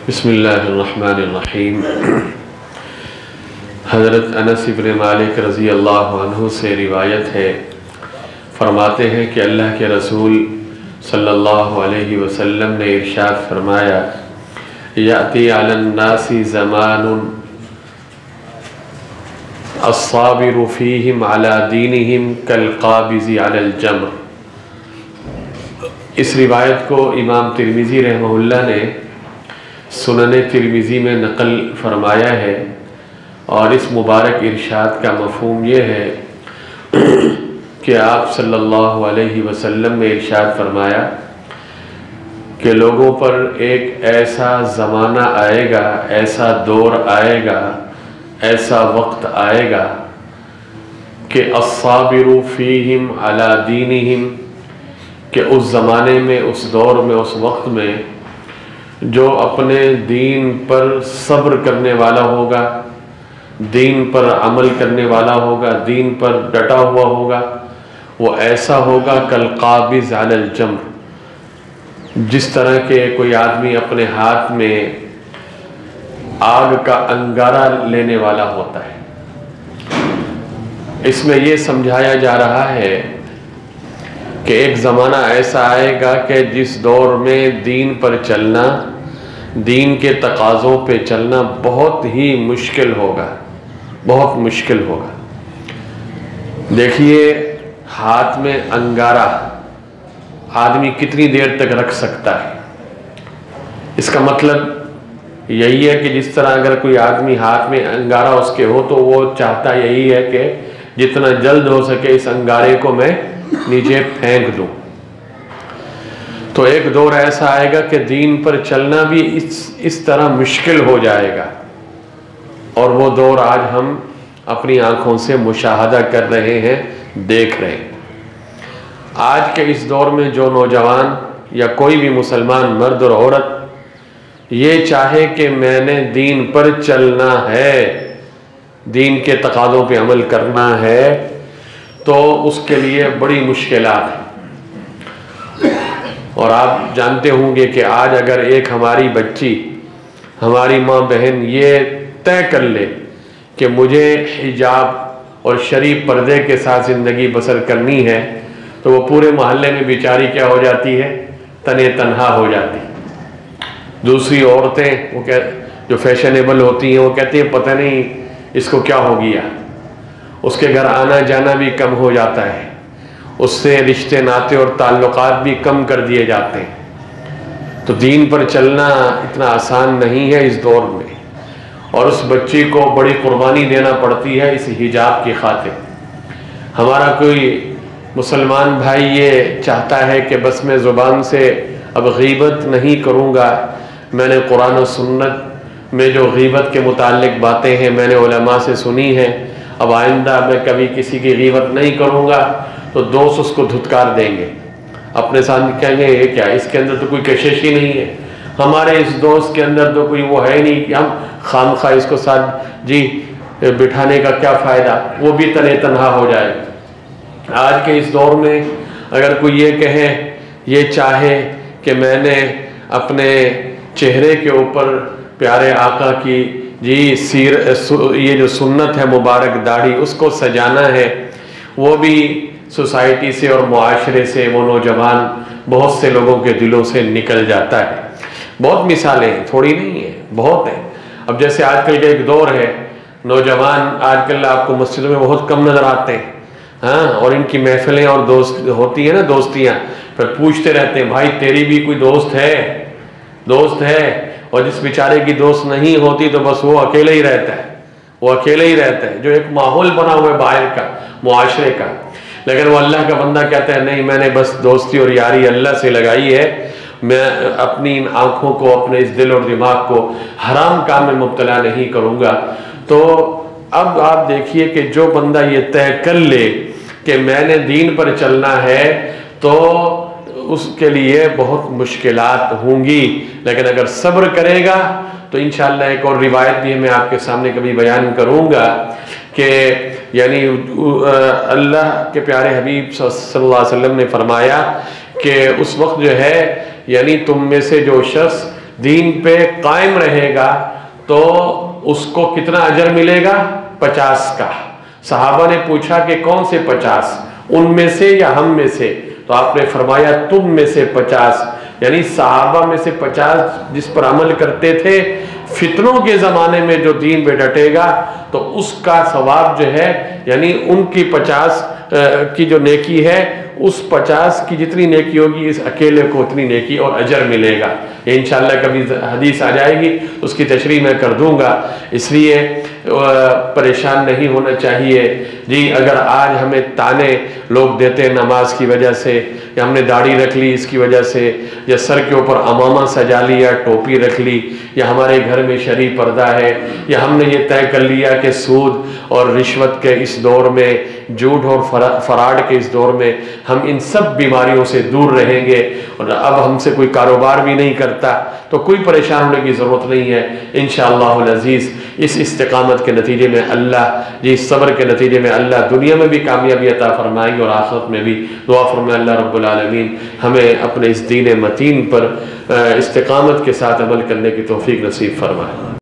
بسم اللہ الرحمن الرحیم۔ حضرت انس بن مالک رضی اللہ عنہ سے روایت ہے، فرماتے ہیں کہ اللہ کے رسول صلی اللہ علیہ وسلم نے ارشاد فرمایا، یأتی علی الناس زمان الصابر فیہم علی دینہم کالقابض علی الجمر۔ اس روایت کو امام ترمذی رحمہ اللہ نے سنن ترمذی میں نقل فرمایا ہے، اور اس مبارک ارشاد کا مفہوم یہ ہے کہ آپ صلی اللہ علیہ وسلم نے ارشاد فرمایا کہ لوگوں پر ایک ایسا زمانہ آئے گا، ایسا دور آئے گا، ایسا وقت آئے گا کہ الصابر فیہم علی دینہم، کہ اس زمانے میں، اس دور میں، اس وقت میں جو اپنے دین پر صبر کرنے والا ہوگا، دین پر عمل کرنے والا ہوگا، دین پر ڈٹا ہوا ہوگا، وہ ایسا ہوگا کالقابض علی الجمر، جس طرح کہ کوئی آدمی اپنے ہاتھ میں آگ کا انگارہ لینے والا ہوتا ہے۔ اس میں یہ سمجھایا جا رہا ہے کہ ایک زمانہ ایسا آئے گا کہ جس دور میں دین پر چلنا، دین کے تقاضوں پہ چلنا بہت ہی مشکل ہوگا، بہت مشکل ہوگا۔ دیکھیے، ہاتھ میں انگارہ آدمی کتنی دیر تک رکھ سکتا ہے؟ اس کا مطلب یہی ہے کہ جس طرح اگر کوئی آدمی ہاتھ میں انگارہ اس کے ہو تو وہ چاہتا یہی ہے کہ جتنا جلد ہو سکے اس انگارے کو میں نیچے پھینک دوں۔ تو ایک دور ایسا آئے گا کہ دین پر چلنا بھی اس طرح مشکل ہو جائے گا، اور وہ دور آج ہم اپنی آنکھوں سے مشاہدہ کر رہے ہیں، دیکھ رہے ہیں۔ آج کے اس دور میں جو نوجوان یا کوئی بھی مسلمان مرد اور عورت یہ چاہے کہ میں نے دین پر چلنا ہے، دین کے تقاضوں پہ عمل کرنا ہے، تو اس کے لیے بڑی مشکلات ہیں۔ اور آپ جانتے ہوں گے کہ آج اگر ایک ہماری بچی، ہماری ماں بہن یہ طے کر لے کہ مجھے حجاب اور شرعی پردے کے ساتھ زندگی بسر کرنی ہے، تو وہ پورے محلے میں بیچاری کیا ہو جاتی ہے؟ تنے تنہا ہو جاتی۔ دوسری عورتیں وہ جو فیشنیبل ہوتی ہیں وہ کہتی ہیں پتہ نہیں اس کو کیا ہو گیا، اس کے گھر آنا جانا بھی کم ہو جاتا ہے، اس سے رشتے ناتے اور تعلقات بھی کم کر دیے جاتے ہیں۔ تو دین پر چلنا اتنا آسان نہیں ہے اس دور میں، اور اس بچی کو بڑی قربانی دینا پڑتی ہے اس حجاب کی خاطر۔ ہمارا کوئی مسلمان بھائی یہ چاہتا ہے کہ بس میں زبان سے اب غیبت نہیں کروں گا، میں نے قرآن و سنت میں جو غیبت کے متعلق باتیں ہیں میں نے علماء سے سنی ہیں، اب آئندہ میں کبھی کسی کی غیبت نہیں کروں گا، تو دوست اس کو دھتکار دیں گے، اپنے ساتھ کہیں گے یہ کیا، اس کے اندر تو کوئی کشش ہی نہیں ہے، ہمارے اس دوست کے اندر تو کوئی وہ ہے نہیں کہ ہم خام خواہ اس کو ساتھ بٹھانے کا کیا فائدہ، وہ بھی تنے تنہا ہو جائے۔ آج کے اس دور میں اگر کوئی یہ کہے، یہ چاہے کہ میں نے اپنے چہرے کے اوپر پیارے آقا کی یہ جو سنت ہے مبارک داڑھی، اس کو سجانا ہے، وہ بھی سوسائٹی سے اور معاشرے سے وہ نوجوان بہت سے لوگوں کے دلوں سے نکل جاتا ہے۔ بہت مثالیں ہیں، تھوڑی نہیں ہیں، بہت ہیں۔ اب جیسے آج کل کا ایک دور ہے، نوجوان آج کل آپ کو مسجدوں میں بہت کم نظر آتے ہیں، ہاں، اور ان کی محفلیں اور دوست ہوتی ہیں نا، دوستیاں، پھر پوچھتے رہتے ہیں بھائی تیری بھی کوئی دوست ہے، اور جس بیچارے کی دوست نہیں ہوتی تو بس وہ اکیلے ہی رہتا ہے، جو ایک ماحول بنا ہوا ہے باہر کا، معاشرے کا۔ لیکن وہ اللہ کا بندہ کہتا ہے نہیں، میں نے بس دوستی اور یاری اللہ سے لگائی ہے، میں اپنی ان آنکھوں کو، اپنے اس دل اور دماغ کو حرام کام میں مبتلا نہیں کروں گا۔ تو اب آپ دیکھیے کہ جو بندہ یہ طے کر لے کہ میں نے دین پر چلنا ہے تو اس کے لیے بہت مشکلات ہوں گی، لیکن اگر صبر کرے گا تو انشاءاللہ ایک اور روایت بھی میں آپ کے سامنے کبھی بیان کروں گا کہ یعنی اللہ کے پیارے حبیب صلی اللہ علیہ وسلم نے فرمایا کہ اس وقت جو ہے یعنی تم میں سے جو شخص دین پہ قائم رہے گا تو اس کو کتنا اجر ملے گا؟ 50 کا۔ صحابہ نے پوچھا کہ کون سے 50؟ ان میں سے یا ہم میں سے؟ تو آپ نے فرمایا تم میں سے 50، یعنی صحابہ میں سے 50 جس پر عمل کرتے تھے، فتنوں کے زمانے میں جو دین پہ ڈٹے گا تو اس کا ثواب جو ہے، یعنی ان کی 50 کی جو نیکی ہے، اس 50 کی جتنی نیکی ہوگی اس اکیلے کو اتنی نیکی اور اجر ملے گا۔ یہ انشاءاللہ کبھی حدیث آ جائے گی اس کی تشریح میں کر دوں گا، اس لیے پریشان نہیں ہونا چاہیے۔ جی اگر آج ہمیں تانے لوگ دیتے ہیں نماز کی وجہ سے، یا ہم نے داڑھی رکھ لی اس کی وجہ سے، یا سر کے اوپر عمامہ سجا لیا، ٹوپی رکھ لی، یا ہمارے گھر میں شرعی پردہ ہے، یا ہم نے یہ طے کر لیا کہ سود اور رشوت کے اس دور میں، جھوٹ اور فراڈ کے اس دور میں ہم ان سب بیماریوں سے دور رہیں گے، اور اب ہم سے کوئی کاروبار بھی نہیں کرتا، تو کوئی پریشان ہونے کی ضرورت نہیں ہے۔ انشاءاللہ العزیز اس استقامت کے نتیجے میں اللہ، اس صبر کے نتیجے میں اللہ دنیا میں بھی کامیابی عطا فرمائیں گے اور آخرت میں بھی۔ دعا فرمائے اللہ رب العالمین ہمیں اپنے اس دین متین پر استقامت کے ساتھ عمل کرنے کی توفیق نصیب فرمائے۔